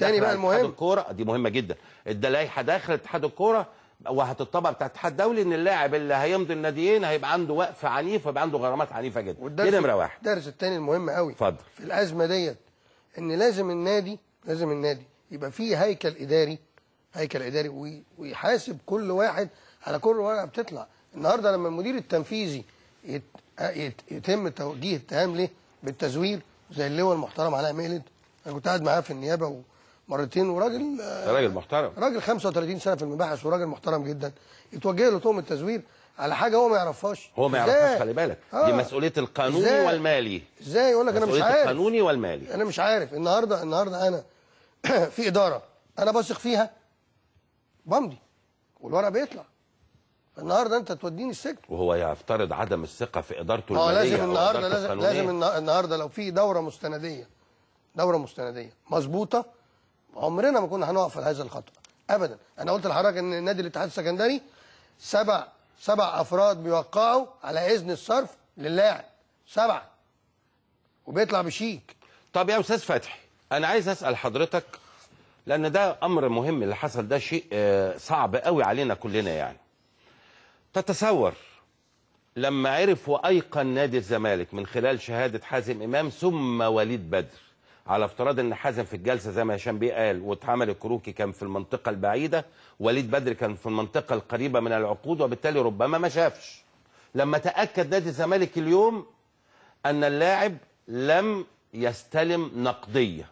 الثاني بقى المهم، اتحاد الكوره دي مهمه جدا، اللائحه داخل اتحاد الكوره وهتطبق بتاع الاتحاد الدولي، ان اللاعب اللي هيمضي الناديين هيبقى عنده وقف عنيف ويبقى عنده غرامات عنيفه جدا. دي نمره واحد. الدرس الثاني المهم قوي اتفضل في الازمه ديت، ان لازم النادي يبقى فيه هيكل اداري ويحاسب كل واحد على كل ورقه بتطلع. النهارده لما المدير التنفيذي يتم توجيه اتهام ليه بالتزوير زي اللواء المحترم علاء ميلد، انا كنت قاعد معاه في النيابه مرتين، وراجل راجل محترم، راجل 35 سنه في المباحث وراجل محترم جدا، يتوجه له تهمه التزوير على حاجه هو ما يعرفهاش. خلي بالك دي مسؤوليه القانوني والمالي. ازاي يقول لك انا مش عارف؟ القانوني والمالي انا مش عارف. النهارده انا في اداره انا بثق فيها بمضي والورق بيطلع، النهارده انت توديني السجن وهو يفترض عدم الثقه في ادارته الماليه. لازم النهارده لازم النهارده لو في دوره مستنديه مظبوطه، عمرنا ما كنا هنقف على هذا الخطأ ابدا. انا قلت لحضرتك ان نادي الاتحاد السكندري سبع افراد بيوقعوا على اذن الصرف للاعب، 7 وبيطلع بشيك. طب يا استاذ فتحي، انا عايز اسال حضرتك، لان ده امر مهم اللي حصل ده، شيء صعب قوي علينا كلنا. يعني تتصور لما عرف وايقن نادي الزمالك من خلال شهاده حازم امام ثم وليد بدر، على افتراض ان حازم في الجلسه زي ما هشام بيه قال واتعمل الكروكي كان في المنطقه البعيده، وليد بدر كان في المنطقه القريبه من العقود، وبالتالي ربما ما شافش. لما تاكد نادي الزمالك اليوم ان اللاعب لم يستلم نقديه،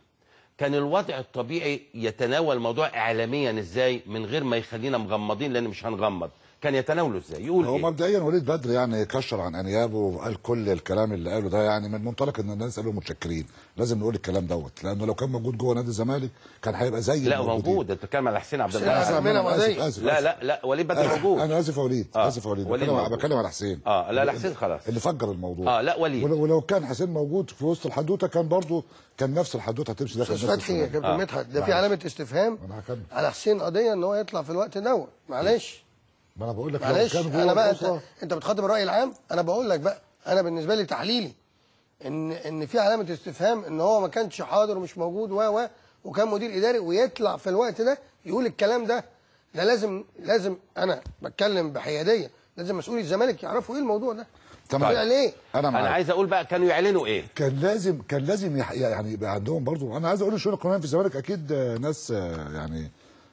كان الوضع الطبيعي يتناول الموضوع اعلاميا ازاي من غير ما يخلينا مغمضين؟ لان مش هنغمض. كان يتناوله ازاي؟ يقول هو مبدئيا وليد بدر يعني كشر عن انيابه وقال كل الكلام اللي قاله ده، يعني من منطلق ان الناس قالوا متشكرين، لازم نقول الكلام دوت، لانه لو كان موجود جوه نادي الزمالك كان هيبقى زي لا موجود. انت بتتكلم على حسين عبد الله. آسف. لا وليد بدر موجود. انا اسف يا وليد، اسف يا وليد، بتكلم على حسين. لا حسين خلاص اللي فجر الموضوع. لا وليد. ولو كان حسين موجود في وسط الحدوته كان برضه كان نفس الحدوته هتمشي داخل نفس فتحي يا كابتن مدحت، ده في علامه استفهام على حسين قضيه ان هو يطلع في الوقت دوت. معلش ما انا بقول لك معلش، انا بقى انت بتخاطب الراي العام، انا بقول لك بقى انا بالنسبه لي تحليلي ان في علامه استفهام ان هو ما كانش حاضر ومش موجود وكان مدير اداري ويطلع في الوقت ده يقول الكلام ده لازم انا بتكلم بحياديه، لازم مسؤولي الزمالك يعرفوا ايه الموضوع ده. تمام. ليه؟ انا عايز اقول بقى كانوا يعلنوا ايه؟ كان لازم يعني يبقى عندهم برضو. انا عايز اقول الشؤون القانونيه في الزمالك اكيد ناس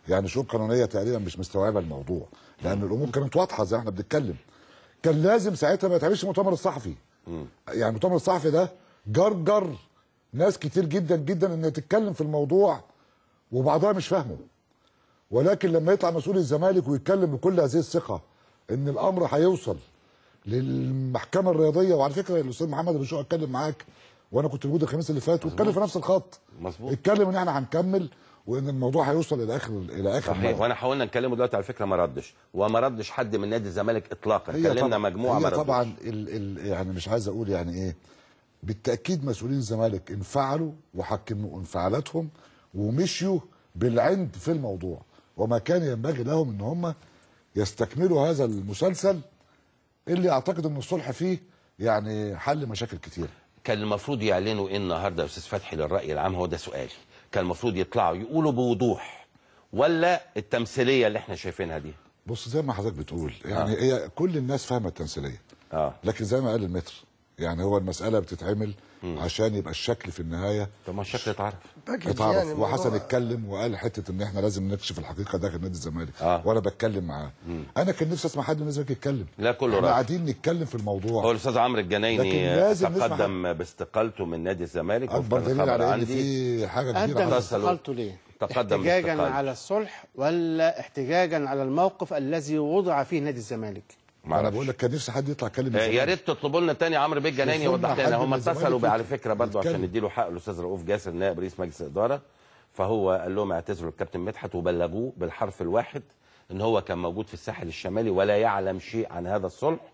يعني شؤون قانونيه تقريبا مش مستوعبه الموضوع، لان الامور كانت واضحه زي ما احنا بنتكلم. كان لازم ساعتها ما يتعملش مؤتمر الصحفي. يعني المؤتمر الصحفي ده جرجر ناس كتير جدا جدا ان تتكلم في الموضوع وبعضها مش فاهمه، ولكن لما يطلع مسؤول الزمالك ويتكلم بكل هذه الثقه ان الامر هيوصل للمحكمه الرياضيه. وعلى فكره الاستاذ محمد الرشوق اتكلم معاك وانا كنت موجود الخميس اللي فات واتكلم في نفس الخط. مظبوط. اتكلم ان احنا هنكمل وان الموضوع هيوصل الى اخر صحيح. وانا حاولنا نكلمه دلوقتي على فكره ما ردش، وما ردش حد من نادي الزمالك اطلاقا. كلمنا مجموعه ما ردش. طبعا يعني مش عايز اقول يعني ايه، بالتاكيد مسؤولين الزمالك انفعلوا وحكموا انفعالاتهم ومشيوا بالعند في الموضوع، وما كان ينبغي لهم ان هم يستكملوا هذا المسلسل اللي اعتقد ان الصلح فيه يعني حل مشاكل كتير. كان المفروض يعلنوا ايه النهارده يا استاذ فتحي للراي العام؟ هو ده سؤالي. كان المفروض يطلعوا يقولوا بوضوح ولا التمثيليه اللي احنا شايفينها دي؟ بص زي ما حضرتك بتقول يعني هي كل الناس فاهمه التمثيليه. لكن زي ما قال المتر يعني هو المساله بتتعمل عشان يبقى الشكل في النهايه. طب ما الشكل اتعرف يعني وحسن اتكلم وقال حته ان احنا لازم نكشف الحقيقه داخل نادي الزمالك. وانا بتكلم معاه. انا كان نفسي اسمع حد من الزمالك يتكلم. لا كله احنا قاعدين نتكلم في الموضوع. هو الاستاذ عمرو الجنايني تقدم باستقالته من نادي الزمالك. اكبر دليل على ان في حاجه كبيره. قدم باستقالته ليه؟ احتجاجا على الصلح ولا احتجاجا على الموقف الذي وضع فيه نادي الزمالك؟ انا بقول لك كان نفسي حد يطلع يتكلم. يا ريت تطلبوا لنا تاني عمرو بيه الجنايني يوضح لنا. هم اتصلوا على فكره برضه عشان نديله حق الاستاذ رؤوف جاسر نائب رئيس مجلس الاداره، فهو قال لهم اعتذروا للكابتن مدحت وبلغوه بالحرف الواحد ان هو كان موجود في الساحل الشمالي ولا يعلم شيء عن هذا الصلح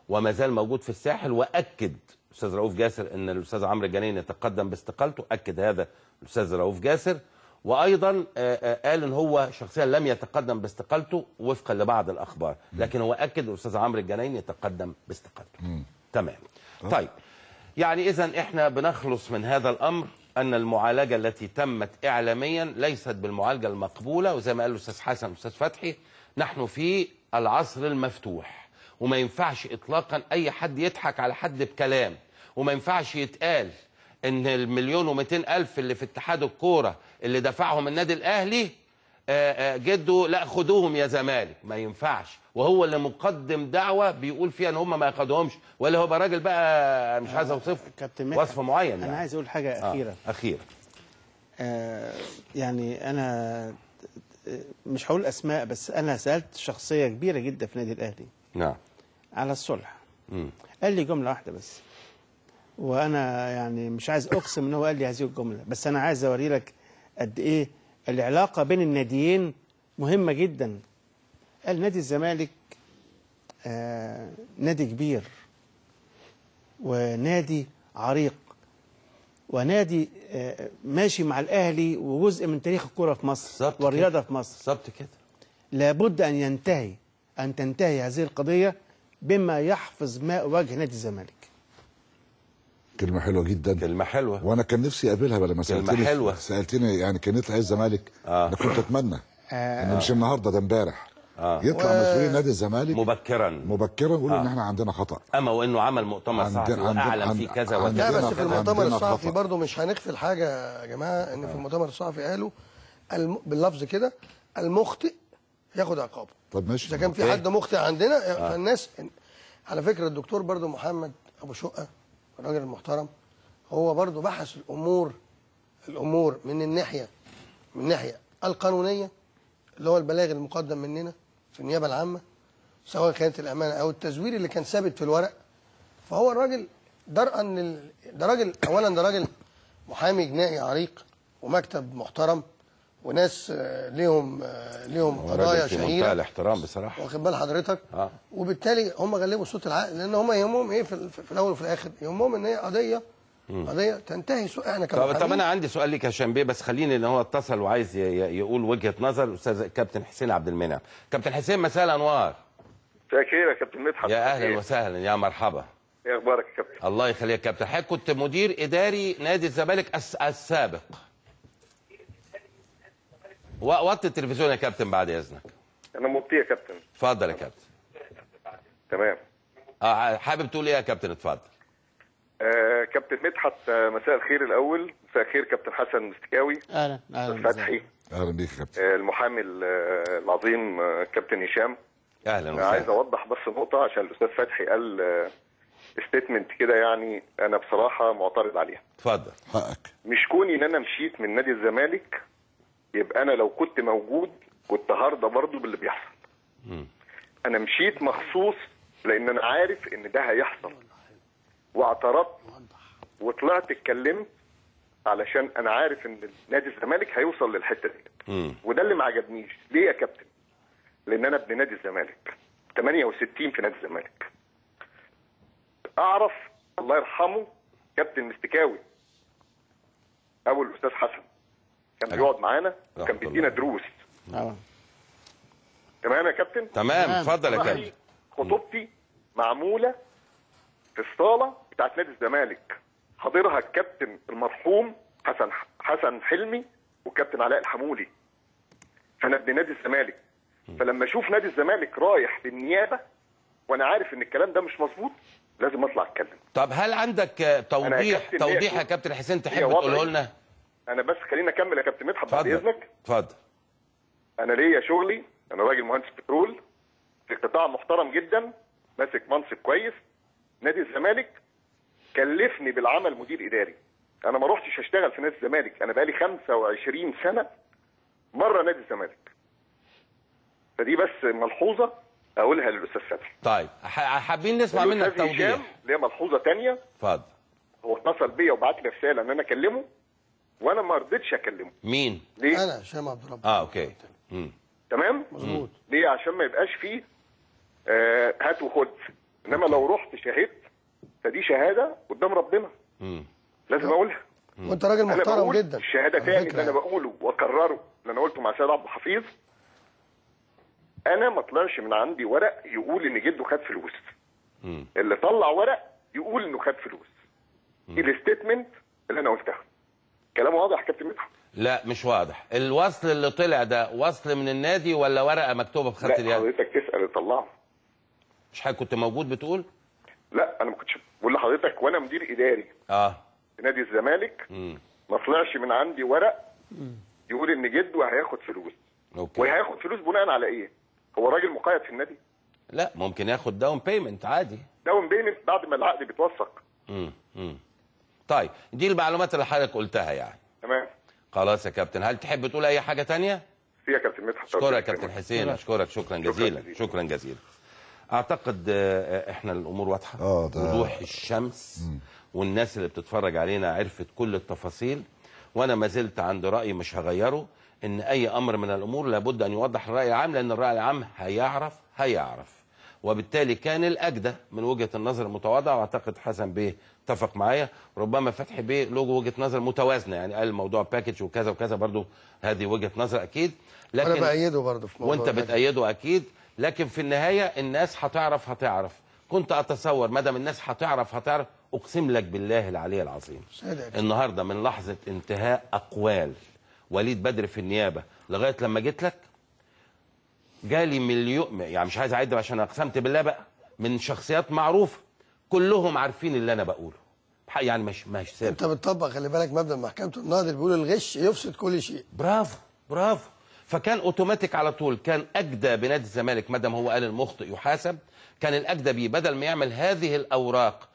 وما زال موجود في الساحل. واكد الاستاذ رؤوف جاسر ان الاستاذ عمرو الجنايني تقدم باستقالته، اكد هذا الاستاذ رؤوف جاسر. وايضا قال ان هو شخصيا لم يتقدم باستقالته وفقا لبعض الاخبار، لكن هو اكد الاستاذ عمرو الجنايني يتقدم باستقالته. تمام. طيب يعني اذا احنا بنخلص من هذا الامر أن المعالجة التي تمت إعلاميا ليست بالمعالجة المقبولة، وزي ما قال الأستاذ حسن والأستاذ فتحي نحن في العصر المفتوح، وما ينفعش إطلاقا أي حد يضحك على حد بكلام، وما ينفعش يتقال إن ال1,200,000 اللي في اتحاد الكورة اللي دفعهم النادي الأهلي جده لا خدوهم يا زمالك، ما ينفعش، وهو اللي مقدم دعوة بيقول فيها ان هم ما ياخدوهمش، ولا هو راجل بقى مش عايز اوصفه وصف معين يعني. انا عايز اقول حاجة أخيرة. أخيرة. يعني انا مش هقول اسماء، بس انا سألت شخصية كبيرة جدا في النادي الاهلي نعم على الصلح. قال لي جملة واحدة بس، وانا يعني مش عايز اقسم ان هو قال لي هذه الجملة، بس انا عايز اوري لك قد ايه العلاقة بين الناديين مهمة جدا. قال نادي الزمالك نادي كبير ونادي عريق ونادي ماشي مع الأهلي وجزء من تاريخ الكرة في مصر والرياضة في مصر. بالظبط كده. لابد أن تنتهي هذه القضية بما يحفظ ماء وجه نادي الزمالك. كلمة حلوة جدا. كلمة حلوة. وانا كان نفسي اقابلها لما سألتني يعني كان يطلع الزمالك. انا كنت اتمنى ان مش النهارده ده امبارح يطلع مسؤولين نادي الزمالك مبكرا يقولوا ان احنا عندنا خطأ، اما وانه عمل مؤتمر صحفي واعلن فيه كذا وكذا. لا بس في المؤتمر الصحفي برضه مش هنغفل حاجة يا جماعة، ان في المؤتمر الصحفي قالوا باللفظ كده المخطئ ياخد عقابه. طب ماشي، اذا كان في حد مخطئ عندنا فالناس على فكرة الدكتور برضه محمد ابو شقة الراجل المحترم هو برضه بحث الامور من الناحيه القانونيه اللي هو البلاغ المقدم مننا في النيابه العامه، سواء كانت الامانه او التزوير اللي كان ثابت في الورق. فهو الراجل درءا ده راجل محامي جنائي عريق ومكتب محترم وناس ليهم قضايا شهيره. منتهى الاحترام بصراحه. واخد بال حضرتك؟ وبالتالي هم غلبوا صوت العقل، لان هم يهمهم ايه في الاول وفي الاخر؟ يهمهم ان هي قضيه تنتهي. احنا طب انا عندي سؤال ليك يا هشام بيه، بس خليني ان هو اتصل وعايز يقول وجهه نظر الاستاذ كابتن حسين عبد المنعم. كابتن حسين مساء الانوار. مساء الخير يا كابتن مدحت. يا اهلا وسهلا يا مرحبا. ايه اخبارك يا كابتن؟ الله يخليك يا كابتن. حضرتك كنت مدير اداري نادي الزمالك السابق. وطي التلفزيون يا كابتن بعد اذنك. انا موطي يا كابتن. اتفضل يا كابتن. تمام. حابب تقول ايه يا كابتن؟ اتفضل. كابتن مدحت مساء الخير الاول. مساء الخير كابتن حسن مستكاوي. اهلا فتحي. اهلا بيك يا كابتن. المحامي العظيم كابتن هشام. اهلا وسهلا. عايز اوضح بس نقطه عشان الاستاذ فتحي قال ستيتمنت كده، يعني انا بصراحه معترض عليها. اتفضل. حقك. مش كوني ان انا مشيت من نادي الزمالك يبقى انا لو كنت موجود كنت هرضى برضه باللي بيحصل. انا مشيت مخصوص لان انا عارف ان ده هيحصل، واعترضت وطلعت اتكلمت علشان انا عارف ان نادي الزمالك هيوصل للحته دي. وده اللي ما عجبنيش. ليه يا كابتن؟ لان انا ابن نادي الزمالك 68 في نادي الزمالك. اعرف الله يرحمه كابتن مستكاوي ابو الاستاذ حسن كان بيقعد معانا وكان بيدينا دروس. تمام يا كابتن؟ تمام. اتفضل يا كابتن. خطوبتي معموله في الصاله بتاعت نادي الزمالك، حاضرها الكابتن المرحوم حسن حلمي والكابتن علاء الحمولي. فانا ابن نادي الزمالك، فلما اشوف نادي الزمالك رايح للنيابه وانا عارف ان الكلام ده مش مظبوط لازم اطلع اتكلم. طب هل عندك توضيح يا كابتن حسين تحب تقوله لنا؟ انا بس خليني اكمل يا كابتن مدحت بعد اذنك. اتفضل. انا ليا شغلي، انا راجل مهندس بترول في قطاع محترم جدا، ماسك منصب كويس. نادي الزمالك كلفني بالعمل مدير اداري. انا ما روحتش اشتغل في نادي الزمالك، انا بقالي 25 سنه بره نادي الزمالك. فدي بس ملحوظه اقولها للاستاذ فتحي. طيب حابين نسمع منك توضيح. ليه ملحوظه ثانيه؟ اتفضل. هو اتصل بيا وبعت لي رساله ان انا اكلمه وانا ما رضيتش اكلمه. مين؟ ليه؟ انا هشام عبد الرب. اوكي. تمام؟ مظبوط. ليه؟ عشان ما يبقاش فيه هات وخد. انما لو رحت شهدت فدي شهاده قدام ربنا. لازم اقولها. وانت راجل محترم جدا. الشهاده تاني اللي انا بقوله واكرره اللي انا قلته مع سيد عبد الحفيظ، انا ما طلعش من عندي ورق يقول ان جده خد فلوس. اللي طلع ورق يقول انه خد فلوس. دي الستيتمنت اللي انا قلتها. كلام واضح يا كابتن مدحت؟ لا مش واضح. الوصل اللي طلع ده وصل من النادي ولا ورقه مكتوبه بخط لا اليد؟ حضرتك تسال اللي طلعه. مش حضرتك كنت موجود بتقول؟ لا انا ما كنتش بقول لحضرتك، وانا مدير اداري في نادي الزمالك ما طلعش من عندي ورق يقول ان جده هياخد فلوس. اوكي. وهياخد فلوس بناء على ايه؟ هو راجل مقيد في النادي؟ لا ممكن ياخد داون بيمنت عادي. داون بيمنت بعد ما العقد بيتوثق. طيب دي المعلومات اللي حضرتك قلتها يعني. تمام. خلاص يا كابتن، هل تحب تقول اي حاجه تانية؟ في يا كابتن مدحت. اشكرك يا كابتن حسين، اشكرك شكرا جزيلا. شكرا جزيلا. اعتقد احنا الامور واضحه وضوح الشمس، والناس اللي بتتفرج علينا عرفت كل التفاصيل، وانا ما زلت عند رايي مش هغيره، ان اي امر من الامور لابد ان يوضح الراي العام، لان الراي العام هيعرف وبالتالي كان الاجدى من وجهه النظر المتواضعه، واعتقد حسن بيه اتفق معايا، ربما فتحي بيه له وجهه نظر متوازنه، يعني قال الموضوع باكج وكذا وكذا، برضو هذه وجهه نظر اكيد، لكن انا بايده برضو في موضوع وانت بتايده اكيد، لكن في النهايه الناس هتعرف. كنت اتصور ما دام الناس هتعرف اقسم لك بالله العلي العظيم النهارده من لحظه انتهاء اقوال وليد بدر في النيابه لغايه لما جيت لك جالي مليون، يعني مش عايز اعد عشان اقسمت بالله بقى، من شخصيات معروفه كلهم عارفين اللي انا بقوله، يعني مش سر. انت بتطبق خلي بالك مبدا محكمه النقد اللي بيقول الغش يفسد كل شيء. برافو. فكان اوتوماتيك على طول، كان اجدى بنادي الزمالك ما دام هو قال المخطئ يحاسب، كان الاجدى بيه بدل ما يعمل هذه الاوراق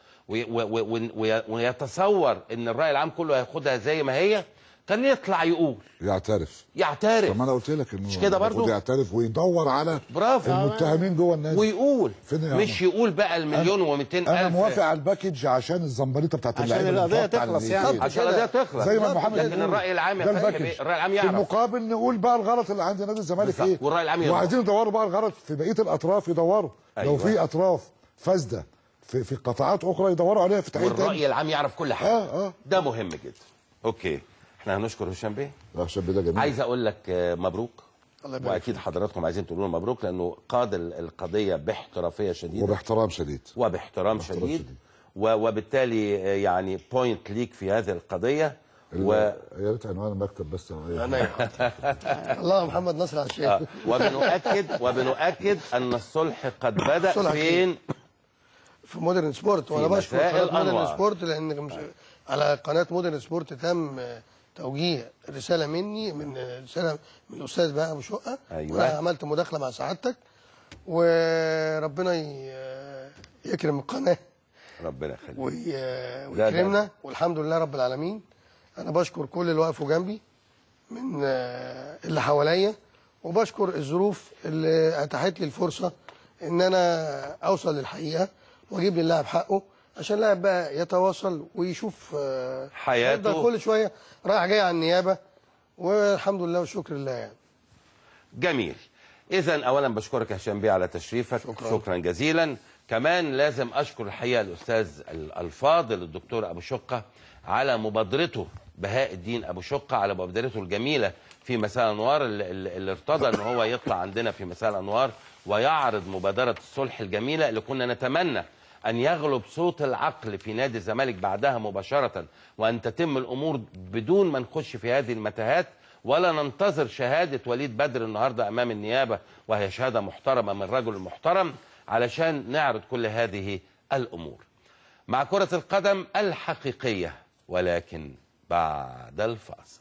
ويتصور ان الراي العام كله هياخدها زي ما هي، كان يطلع يقول يعترف. طب ما انا قلت لك انه مش كده برضه يعترف ويدور على المتهمين جوه النادي ويقول، مش يقول بقى المليون و200 الف. انا موافق على الباكج عشان الزمبريطه بتاعت عشان القضيه تخلص، يعني عشان القضيه تخلص زي ما محمد، لكن الراي العام الراي العام يعرف. في المقابل نقول بقى الغلط اللي عند نادي الزمالك ايه، والراي العام يعرف، وعايزين يدوروا بقى الغلط في بقيه الاطراف، يدوروا لو في اطراف فاسده في قطاعات اخرى يدوروا عليها في تحقيق تاني، والراي العام يعرف كل حاجه. ده مهم جدا. اوكي، احنا هنشكر هشام بيه. هشام بيه ده جميل. عايز اقول لك مبروك، واكيد حضراتكم عايزين تقولوا له مبروك، لانه قاد القضيه باحترافيه شديده وباحترام شديد وبالتالي يعني بوينت ليك في هذه القضيه. يا ريت عنوان المكتب بس. الله محمد نصر على الشيخ. وبنؤكد ان الصلح قد بدا فين؟ في مودرن سبورت، وانا بشكر قناه مودرن سبورت، لان على قناه مودرن سبورت تم توجيه رساله مني، رساله من الاستاذ بقى ابو شقه. وانا عملت مداخله مع سعادتك، وربنا يكرم القناه، ربنا يخليك ويكرمنا، والحمد لله رب العالمين. انا بشكر كل اللي وقفوا جنبي من اللي حواليا، وبشكر الظروف اللي اتاحت لي الفرصه ان انا اوصل للحقيقه واجيب للاعب حقه، عشان اللاعب بقى يتواصل ويشوف حياته كل شويه رايح جاي على النيابه، والحمد لله والشكر لله يعني. جميل. اذا اولا بشكرك يا هشام بيه على تشريفك، شكرا جزيلا. كمان لازم اشكر الحقيقه الاستاذ الفاضل الدكتور ابو شقه على مبادرته، بهاء الدين ابو شقه، على مبادرته الجميله في مساء الانوار، اللي ارتضى ان هو يطلع عندنا في مساء الانوار ويعرض مبادره الصلح الجميله اللي كنا نتمنى أن يغلب صوت العقل في نادي الزمالك بعدها مباشرة، وأن تتم الأمور بدون ما نخش في هذه المتاهات، ولا ننتظر شهادة وليد بدر النهاردة أمام النيابة، وهي شهادة محترمة من رجل محترم، علشان نعرض كل هذه الأمور. مع كرة القدم الحقيقية، ولكن بعد الفاصل.